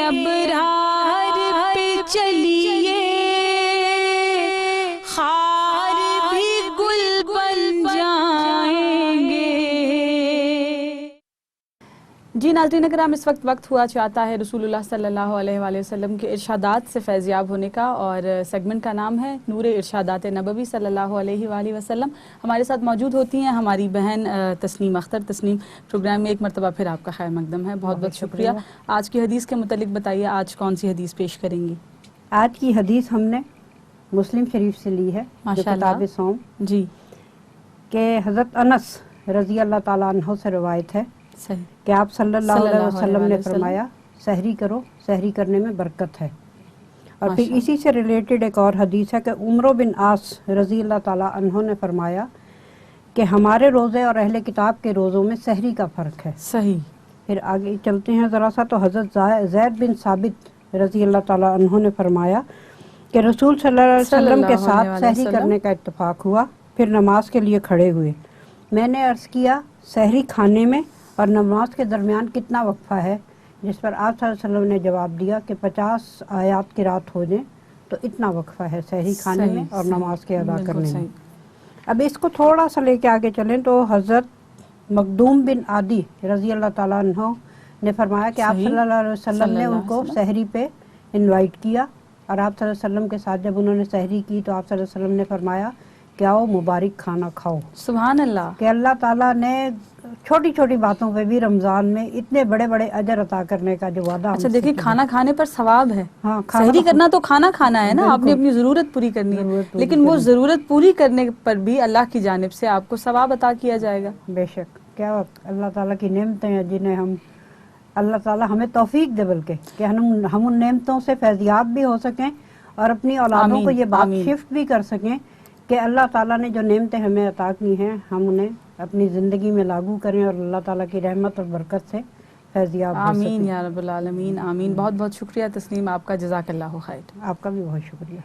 ابرار پہ چلیے خار بھی گل بن جائیں گے۔ جی ناظرین کرام، اس وقت ہوا چاہتا ہے رسول اللہ صلی اللہ علیہ وآلہ وسلم کے ارشادات سے فیضیاب ہونے کا، اور سیگمنٹ کا نام ہے نور ارشادات نبوی صلی اللہ علیہ وآلہ وسلم۔ ہمارے ساتھ موجود ہوتی ہیں ہماری بہن تسنیم اختر۔ تسنیم، پروگرام میں ایک مرتبہ پھر آپ کا خیر مقدم ہے، بہت بہت شکریہ۔ آج کی حدیث کے متعلق بتائیے، آج کون سی حدیث پیش کریں گی؟ آج کی حدیث ہم نے مسلم شریف سے لی ہے، جو کتاب صوم، جی، کہ حضرت انس رضی اللہ تعالیٰ عنہ سے روایت ہے صحیح کہ آپ صلی اللہ علیہ وسلم نے فرمایا سحری کرو، سحری کرنے میں برکت ہے۔ اور پھر اسی سے ریلیٹڈ ایک اور حدیث ہے کہ عمرو بن عاص رضی اللہ تعالیٰ عنہ نے فرمایا کہ ہمارے روزے اور اہل کتاب کے روزوں میں سحری کا فرق ہے۔ صحیح۔ پھر آگے چلتے ہیں ذرا سا، تو حضرت زید بن ثابت رضی اللہ تعالیٰ عنہ نے فرمایا کہ رسول صلی اللہ علیہ وسلم کے ساتھ سحری کرنے کا اتفاق ہوا، پھر نماز کے لیے کھڑے ہوئے۔ میں نے عرض کیا سحری کھانے میں اور نماز کے درمیان کتنا وقفہ ہے؟ جس پر آپ صلی اللہ علیہ وسلم نے جواب دیا کہ 50 آیات قرات ہو جائیں تو اتنا وقفہ ہے سحری کھانے میں اور نماز کے ادا کرنے میں۔ اب اس کو تھوڑا سا لے کے آگے چلیں تو حضرت مخدوم بن عادی رضی اللہ تعالیٰ عنہ نے فرمایا کہ آپ صلی اللہ علیہ وسلم نے ان کو سحری پہ انوائٹ کیا، اور آپ صلی اللہ علیہ وسلم کے ساتھ جب انہوں نے سحری کی تو آپ صلی اللہ علیہ وسلم نے فرمایا کہ آؤ مبارک کھانا کھاؤ۔ سبحان اللہ، کہ اللہ تعالیٰ نے چھوٹی چھوٹی باتوں پہ بھی رمضان میں اتنے بڑے بڑے اجر عطا کرنے کا جو وعدہ۔ اچھا دیکھیں، کھانا کھانے پر ثواب ہے، ہاں، سحری کرنا تو کھانا کھانا ہے نا، آپ نے اپنی ضرورت پوری کرنی ہے، لیکن وہ ضرورت پوری کرنے پر بھی اللہ کی جانب سے آپ کو ثواب عطا کیا جائے گا۔ بے شک، کیا اللہ تعالیٰ کی نعمتیں ہیں جنہیں ہم، اللہ تعالیٰ ہمیں توفیق دے بلکہ کہ ہم ان نعمتوں سے فیضیاب بھی ہو سکیں اور اپنی اولادوں کو یہ بات شفٹ بھی کر سکیں کہ اللہ تعالیٰ نے جو نعمتیں ہمیں عطا کی ہیں ہم انہیں اپنی زندگی میں لاگو کریں اور اللہ تعالیٰ کی رحمت اور برکت سے فیضیاب ہو سکیں۔ آمین یا رب العالمین، آمین۔ بہت بہت شکریہ تسنیم آپ کا، جزاک اللہ خیر۔ آپ کا بھی بہت شکریہ۔